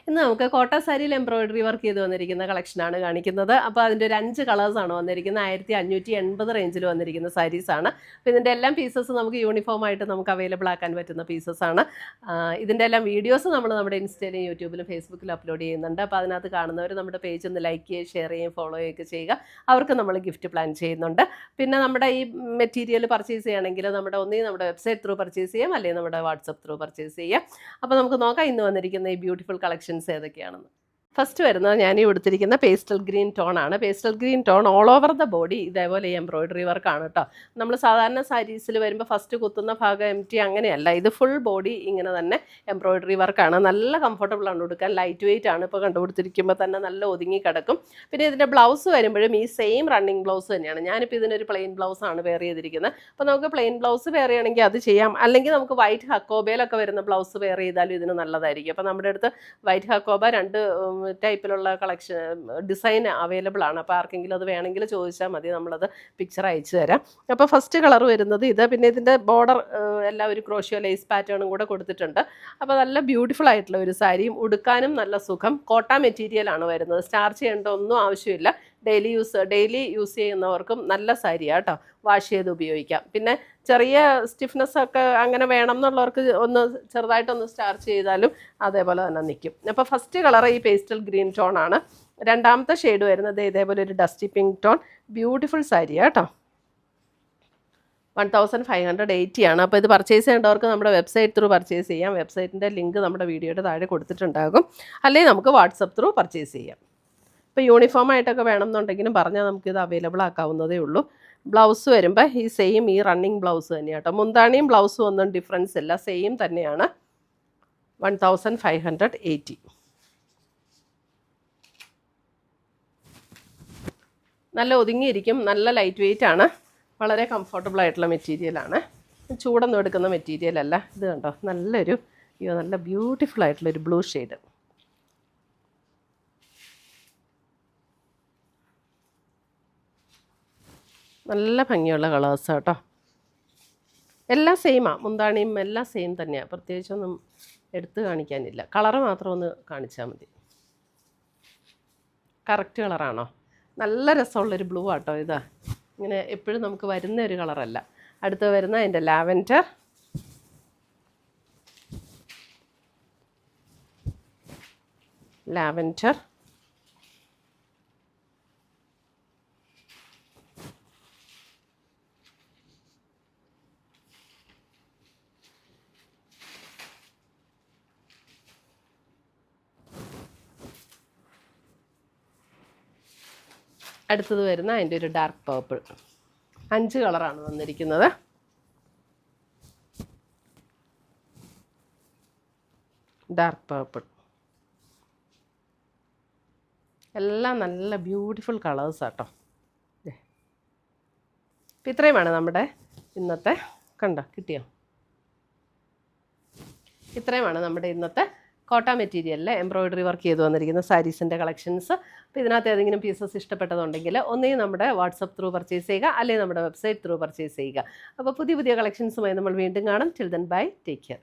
ഇന്ന് നമുക്ക് കോട്ട സാരിയിൽ എംബ്രോയിഡറി വർക്ക് ചെയ്ത് വന്നിരിക്കുന്ന കളക്ഷനാണ് കാണിക്കുന്നത്. അപ്പോൾ അതിൻ്റെ ഒരു 5 കളേഴ്സാണ് വന്നിരിക്കുന്നത്. 1580 റേഞ്ചിൽ വന്നിരിക്കുന്ന സാരീസാണ്. അപ്പോൾ ഇതിൻ്റെ എല്ലാം പീസസ് നമുക്ക് യൂണിഫോമായിട്ട് നമുക്ക് അവൈലബിൾ ആക്കാൻ പറ്റുന്ന പീസസാണ്. ഇതിൻ്റെ എല്ലാം വീഡിയോസ് നമ്മൾ നമ്മുടെ ഇൻസ്റ്റയിലും യൂട്യൂബിലും ഫേസ്ബുക്കിലും അപ്ലോഡ് ചെയ്യുന്നുണ്ട്. അപ്പോൾ അതിനകത്ത് കാണുന്നവർ നമ്മുടെ പേജ് ഒന്ന് ലൈക്ക് ചെയ്യുകയും ഷെയർ ചെയ്യുകയും ഫോളോ ചെയ്യുകയൊക്കെ ചെയ്യുക. അവർക്ക് നമ്മൾ ഗിഫ്റ്റ് പ്ലാൻ ചെയ്യുന്നുണ്ട്. പിന്നെ നമ്മുടെ ഈ മെറ്റീരിയൽ പർച്ചേസ് ചെയ്യണമെങ്കിൽ നമ്മുടെ വെബ്സൈറ്റ് ത്രൂ പർച്ചേസ് ചെയ്യാം, അല്ലെങ്കിൽ നമ്മുടെ വാട്സപ്പ് ത്രൂ പർച്ചേസ് ചെയ്യാം. അപ്പോൾ നമുക്ക് നോക്കാം ഇന്ന് വന്നിരിക്കുന്ന ഈ ബ്യൂട്ടിഫുൾ കളക്ഷൻസ് ഏതൊക്കെയാണെന്ന്. ഫസ്റ്റ് വരുന്നത് ഞാൻ ഈ കൊടുത്തിരിക്കുന്ന പേസ്റ്റൽ ഗ്രീൻ ടോൺ ആണ്. Pastel green tone all over the body ഇതേപോലെ എംബ്രോയിഡറി വർക്കാണ് കേട്ടോ. നമ്മൾ സാധാരണ സാരീസിൽ വരുമ്പോൾ ഫസ്റ്റ് കുത്തുന്ന ഭാഗം എംറ്റി അങ്ങനെയല്ല, ഇത് ഫുൾ ബോഡി ഇങ്ങനെ തന്നെ എംബ്രോയിഡറി വർക്കാണ്. നല്ല കംഫർട്ടബിൾ ആണ് ഉടുക്കാൻ, ലൈറ്റ് വെയിറ്റ് ആണ്. ഇപ്പോൾ കണ്ടുപിടിച്ചിരിക്കുമ്പോൾ തന്നെ നല്ല ഒതുങ്ങി കിടക്കും. പിന്നെ ഇതിൻ്റെ ബ്ലൗസ് വരുമ്പോഴും ഈ സെയിം റണ്ണിങ് ബ്ലൗസ് തന്നെയാണ്. ഞാനിപ്പോൾ ഇതിനൊരു പ്ലെയിൻ ബ്ലൗസാണ് വെയർ ചെയ്തിരിക്കുന്നത്. അപ്പോൾ നമുക്ക് പ്ലെയിൻ ബ്ലൗസ് വെയർ ചെയ്യണമെങ്കിൽ അത് ചെയ്യാം, അല്ലെങ്കിൽ നമുക്ക് വൈറ്റ് ഹക്കോബയിലൊക്കെ വരുന്ന ബ്ലൗസ് വെയർ ചെയ്താലും ഇതിന് നല്ലതായിരിക്കും. അപ്പോൾ നമ്മുടെ അടുത്ത് വൈറ്റ് ഹക്കോബ 2 ടൈപ്പിലുള്ള ഡിസൈൻ അവൈലബിൾ ആണ്. അപ്പോൾ ആർക്കെങ്കിലും അത് വേണമെങ്കിൽ ചോദിച്ചാൽ മതി, നമ്മളത് പിക്ചർ അയച്ചു തരാം. അപ്പോൾ ഫസ്റ്റ് കളർ വരുന്നത് ഇത്. പിന്നെ ഇതിൻ്റെ ബോർഡർ എല്ലാം ഒരു ക്രോഷ്യോ ലേസ് പാറ്റേണും കൂടെ കൊടുത്തിട്ടുണ്ട്. അപ്പോൾ നല്ല ബ്യൂട്ടിഫുൾ ആയിട്ടുള്ള ഒരു സാരിയും, ഉടുക്കാനും നല്ല സുഖം. കോട്ട മെറ്റീരിയലാണ് വരുന്നത്. സ്റ്റാർച്ച് ചെയ്യേണ്ട ഒന്നും ആവശ്യമില്ല. ഡെയിലി യൂസ് ചെയ്യുന്നവർക്കും നല്ല സാരിയാണ് കേട്ടോ. വാഷ് ചെയ്ത് ഉപയോഗിക്കാം. പിന്നെ ചെറിയ സ്റ്റിഫ്നെസ് ഒക്കെ അങ്ങനെ വേണം എന്നുള്ളവർക്ക് ഒന്ന് ചെറുതായിട്ടൊന്ന് സ്റ്റാർച്ച് ചെയ്താലും അതേപോലെ തന്നെ നിൽക്കും. അപ്പോൾ ഫസ്റ്റ് കളർ ഈ പേസ്റ്റൽ ഗ്രീൻ ടോൺ ആണ്. രണ്ടാമത്തെ ഷെയ്ഡ് വരുന്നത് ഇതേപോലെ ഒരു ഡസ്റ്റി പിങ്ക് ടോൺ. ബ്യൂട്ടിഫുൾ സാരിയാണ് കേട്ടോ. 1580 ആണ്. അപ്പോൾ ഇത് പർച്ചേസ് ചെയ്യേണ്ടവർക്ക് നമ്മുടെ വെബ്സൈറ്റ് ത്രൂ പർച്ചേസ് ചെയ്യാം. വെബ്സൈറ്റിൻ്റെ ലിങ്ക് നമ്മുടെ വീഡിയോയുടെ താഴെ കൊടുത്തിട്ടുണ്ടാകും, അല്ലെങ്കിൽ നമുക്ക് വാട്സപ്പ് ത്രൂ പർച്ചേസ് ചെയ്യാം. ഇപ്പോൾ യൂണിഫോമായിട്ടൊക്കെ വേണമെന്നുണ്ടെങ്കിലും പറഞ്ഞാൽ നമുക്കിത് അവൈലബിൾ ആക്കാവുന്നതേ ഉള്ളൂ. ബ്ലൗസ് വരുമ്പോൾ ഈ സെയിം ഈ റണ്ണിങ് ബ്ലൗസ് തന്നെയാണ് കേട്ടോ. മുന്താണിയും ബ്ലൗസും ഒന്നും ഡിഫറൻസ് ഇല്ല, സെയിം തന്നെയാണ്. 1580. നല്ല ഒതുങ്ങിയിരിക്കും, നല്ല ലൈറ്റ് വെയിറ്റ് ആണ്, വളരെ കംഫർട്ടബിൾ ആയിട്ടുള്ള മെറ്റീരിയലാണ്. ചൂടൊന്നും എടുക്കുന്ന മെറ്റീരിയൽ അല്ല. ഇത് കണ്ടോ, നല്ല ബ്യൂട്ടിഫുൾ ആയിട്ടുള്ളൊരു ബ്ലൂ ഷെയ്ഡ്. നല്ല ഭംഗിയുള്ള കളേഴ്സ് കേട്ടോ. എല്ലാം സെയിമാണ്, മുന്താണിയും എല്ലാം സെയിം തന്നെയാണ്. പ്രത്യേകിച്ചൊന്നും എടുത്ത് കാണിക്കാനില്ല. കളറ് മാത്രം ഒന്ന് കാണിച്ചാൽ മതി. കറക്റ്റ് കളറാണോ? നല്ല രസമുള്ളൊരു ബ്ലൂ ആട്ടോ ഇതാ. ഇങ്ങനെ എപ്പോഴും നമുക്ക് വരുന്ന ഒരു കളറല്ല. അടുത്ത് വരുന്ന അതിൻ്റെ ലാവൻഡർ. അടുത്തത് വരുന്ന അതിൻ്റെ ഒരു ഡാർക്ക് പേർപ്പിൾ. 5 കളറാണ് വന്നിരിക്കുന്നത്. ഡാർക്ക് പേർപ്പിൾ എല്ലാം നല്ല ബ്യൂട്ടിഫുൾ കളേഴ്സ് ആട്ടോ. അപ്പം ഇത്രയുമാണ് നമ്മുടെ ഇന്നത്തെ, കണ്ടോ കിട്ടിയോ? ഇത്രയുമാണ് നമ്മുടെ ഇന്നത്തെ കോട്ട മെറ്റീരിയലിൽ എംബ്രോയിഡറി വർക്ക് ചെയ്ത് വന്നിരിക്കുന്ന സാരീസിൻ്റെ കളക്ഷൻസ്. അപ്പോൾ ഇതിനകത്ത് ഏതെങ്കിലും പീസസ് ഇഷ്ടപ്പെട്ടതുണ്ടെങ്കിൽ ഒന്നെങ്കിൽ നമ്മുടെ വാട്സപ്പ് ത്രൂ പർച്ചേസ് ചെയ്യുക, അല്ലെങ്കിൽ നമ്മുടെ വെബ്സൈറ്റ് ത്രൂ പർച്ചേസ് ചെയ്യുക. അപ്പോൾ പുതിയ കളക്ഷൻസുമായി നമ്മൾ വീണ്ടും കാണും. Till then bye, take care.